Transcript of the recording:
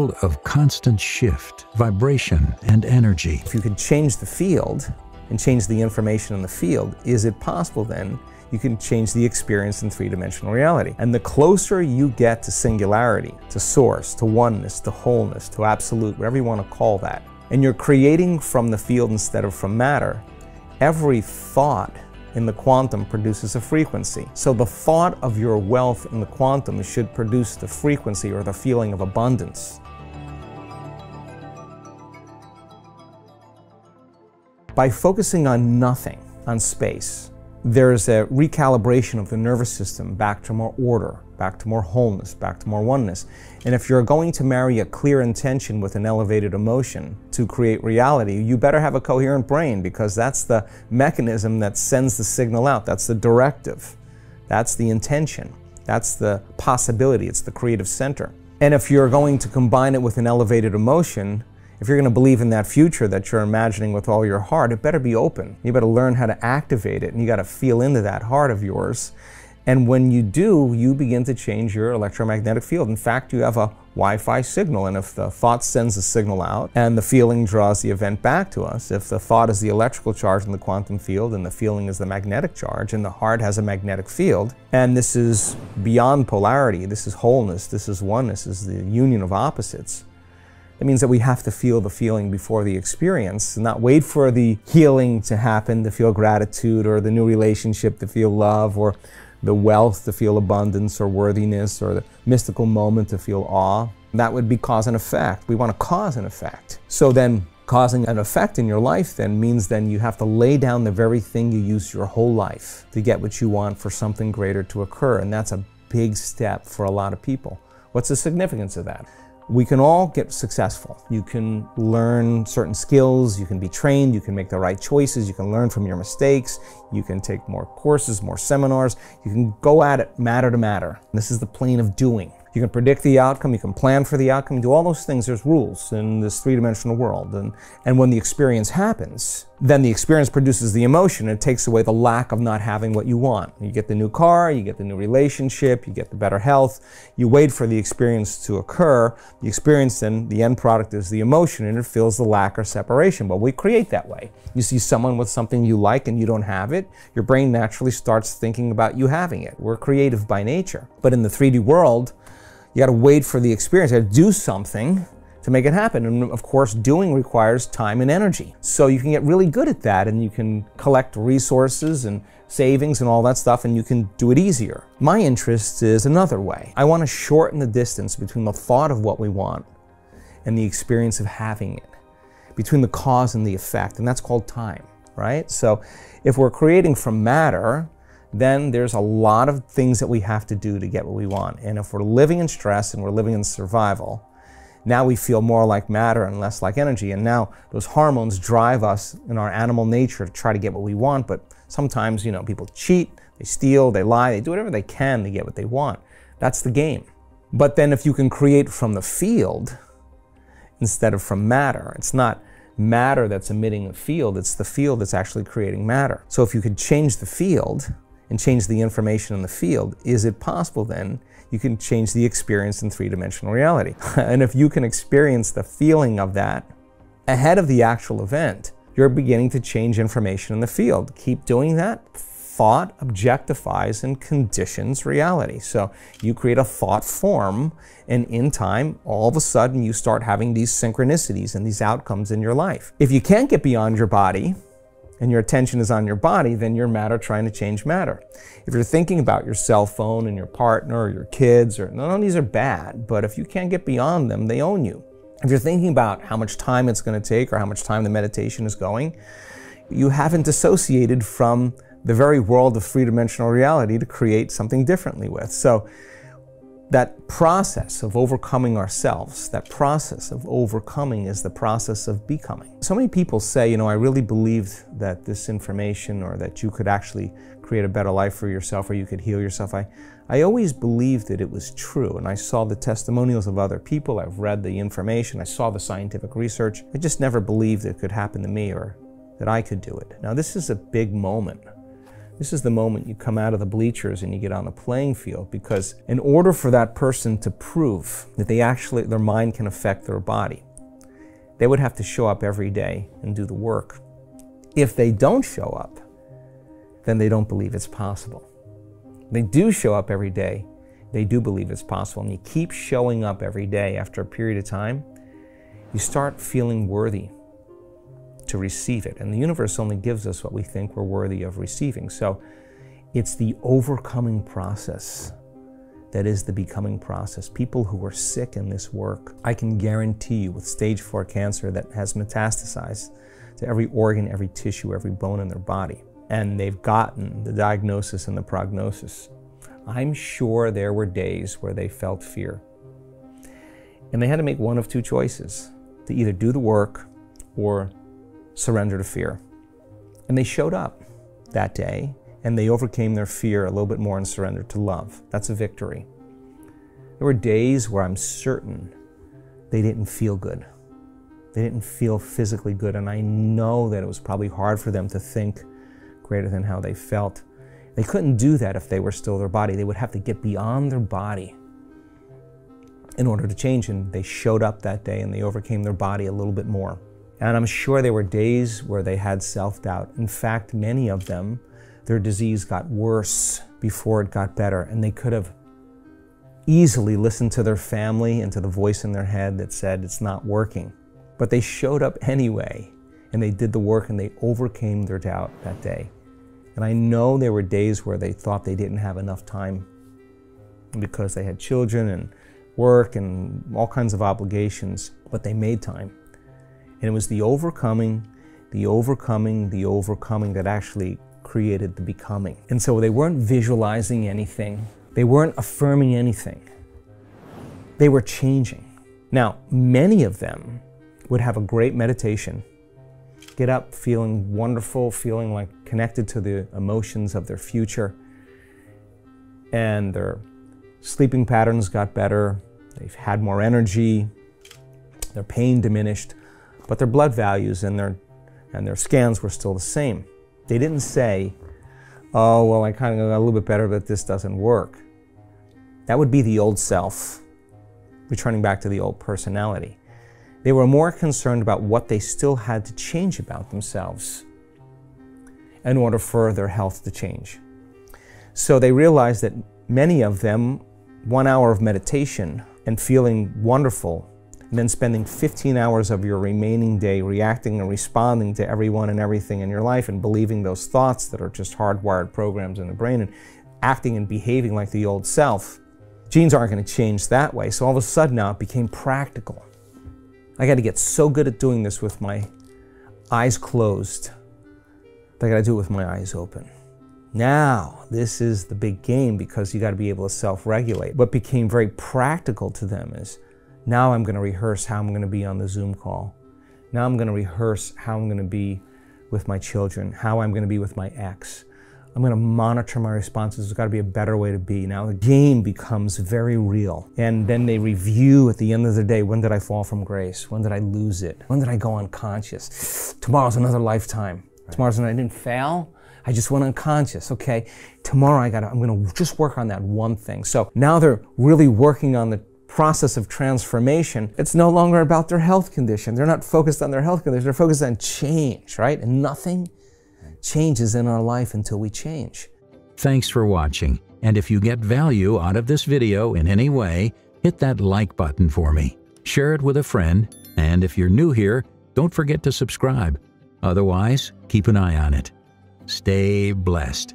world of constant shift, vibration, and energy. If you could change the field and change the information in the field, is it possible then you can change the experience in three-dimensional reality? And the closer you get to singularity, to source, to oneness, to wholeness, to absolute, whatever you want to call that, and you're creating from the field instead of from matter, every thought in the quantum produces a frequency. So the thought of your wealth in the quantum should produce the frequency or the feeling of abundance. By focusing on nothing, on space, there's a recalibration of the nervous system back to more order, back to more wholeness, back to more oneness. And if you're going to marry a clear intention with an elevated emotion to create reality, you better have a coherent brain, because that's the mechanism that sends the signal out. That's the directive. That's the intention. That's the possibility. It's the creative center. And if you're going to combine it with an elevated emotion, if you're going to believe in that future that you're imagining with all your heart, it better be open. You better learn how to activate it, and you got to feel into that heart of yours. And when you do, you begin to change your electromagnetic field. In fact, you have a Wi-Fi signal, and if the thought sends the signal out and the feeling draws the event back to us, if the thought is the electrical charge in the quantum field and the feeling is the magnetic charge, and the heart has a magnetic field, and this is beyond polarity, this is wholeness, this is oneness, this is the union of opposites. It means that we have to feel the feeling before the experience, and not wait for the healing to happen to feel gratitude, or the new relationship to feel love, or the wealth to feel abundance or worthiness, or the mystical moment to feel awe. That would be cause and effect. We want to cause and effect. So then causing an effect in your life then means then you have to lay down the very thing you use your whole life to get what you want for something greater to occur. And that's a big step for a lot of people. What's the significance of that? We can all get successful. You can learn certain skills, you can be trained, you can make the right choices, you can learn from your mistakes, you can take more courses, more seminars, you can go at it matter to matter. This is the plane of doing. You can predict the outcome, you can plan for the outcome, do all those things. There's rules in this three-dimensional world. And when the experience happens, then the experience produces the emotion, and it takes away the lack of not having what you want. You get the new car, you get the new relationship, you get the better health. You wait for the experience to occur. The experience then, the end product is the emotion, and it feels the lack or separation. But we create that way. You see someone with something you like and you don't have it, your brain naturally starts thinking about you having it. We're creative by nature. But in the 3D world, you got to wait for the experience. You got to do something to make it happen. And of course, doing requires time and energy. So you can get really good at that, and you can collect resources and savings and all that stuff, and you can do it easier. My interest is another way. I want to shorten the distance between the thought of what we want and the experience of having it, between the cause and the effect, and that's called time, right? So if we're creating from matter, then there's a lot of things that we have to do to get what we want. And if we're living in stress and we're living in survival, now we feel more like matter and less like energy. And now those hormones drive us in our animal nature to try to get what we want. But sometimes, you know, people cheat, they steal, they lie, they do whatever they can to get what they want. That's the game. But then if you can create from the field instead of from matter, it's not matter that's emitting a field, it's the field that's actually creating matter. So if you could change the field and change the information in the field, is it possible then you can change the experience in three-dimensional reality? And if you can experience the feeling of that ahead of the actual event, you're beginning to change information in the field. Keep doing that. Thought objectifies and conditions reality. So you create a thought form, and in time, all of a sudden, you start having these synchronicities and these outcomes in your life. If you can't get beyond your body, and your attention is on your body, then you're matter trying to change matter. If you're thinking about your cell phone and your partner or your kids, or none of these are bad, but if you can't get beyond them, they own you. If you're thinking about how much time it's going to take or how much time the meditation is going, you haven't dissociated from the very world of three-dimensional reality to create something differently with. So that process of overcoming ourselves, that process of overcoming is the process of becoming. So many people say, you know, I really believed that this information, or that you could actually create a better life for yourself, or you could heal yourself. I always believed that it was true, and I saw the testimonials of other people, I've read the information, I saw the scientific research. I just never believed it could happen to me, or that I could do it. Now this is a big moment This is the moment you come out of the bleachers and you get on the playing field, because in order for that person to prove that their mind can affect their body, they would have to show up every day and do the work. If they don't show up, then they don't believe it's possible. They do show up every day, they do believe it's possible, and you keep showing up every day. After a period of time, you start feeling worthy to receive it. And the universe only gives us what we think we're worthy of receiving. So it's the overcoming process that is the becoming process. People who are sick in this work, I can guarantee you, with stage 4 cancer that has metastasized to every organ, every tissue, every bone in their body, and they've gotten the diagnosis and the prognosis, I'm sure there were days where they felt fear. And they had to make one of two choices: to either do the work or surrender to fear. And they showed up that day, and they overcame their fear a little bit more and surrendered to love. That's a victory. There were days where I'm certain they didn't feel good. They didn't feel physically good, and I know that it was probably hard for them to think greater than how they felt. They couldn't do that if they were still their body. They would have to get beyond their body in order to change, and they showed up that day and they overcame their body a little bit more. And I'm sure there were days where they had self-doubt. In fact, many of them, their disease got worse before it got better, and they could have easily listened to their family and to the voice in their head that said it's not working. But they showed up anyway, and they did the work, and they overcame their doubt that day. And I know there were days where they thought they didn't have enough time because they had children and work and all kinds of obligations, but they made time. And it was the overcoming that actually created the becoming. And so they weren't visualizing anything. They weren't affirming anything. They were changing. Now, many of them would have a great meditation, get up feeling wonderful, feeling like connected to the emotions of their future, and their sleeping patterns got better, they've had more energy, their pain diminished, but their blood values and their scans were still the same. They didn't say, oh, well, I kind of got a little bit better, but this doesn't work. That would be the old self, returning back to the old personality. They were more concerned about what they still had to change about themselves in order for their health to change. So they realized that many of them, 1 hour of meditation and feeling wonderful, and then spending 15 hours of your remaining day reacting and responding to everyone and everything in your life and believing those thoughts that are just hardwired programs in the brain and acting and behaving like the old self. Genes aren't going to change that way. So all of a sudden now it became practical. I got to get so good at doing this with my eyes closed that I got to do it with my eyes open. Now, this is the big game, because you got to be able to self-regulate. What became very practical to them is, now I'm going to rehearse how I'm going to be on the Zoom call. Now I'm going to rehearse how I'm going to be with my children, how I'm going to be with my ex. I'm going to monitor my responses. There's got to be a better way to be. Now the game becomes very real. And then they review at the end of the day, when did I fall from grace? When did I lose it? When did I go unconscious? Tomorrow's another lifetime. Right. Tomorrow's another, I didn't fail. I just went unconscious. Okay, tomorrow I'm going to just work on that one thing. So now they're really working on the process of transformation. It's no longer about their health condition. They're not focused on their health condition. They're focused on change, right? And nothing changes in our life until we change. Thanks for watching. And if you get value out of this video in any way, hit that like button for me. Share it with a friend. And if you're new here, don't forget to subscribe. Otherwise, keep an eye on it. Stay blessed.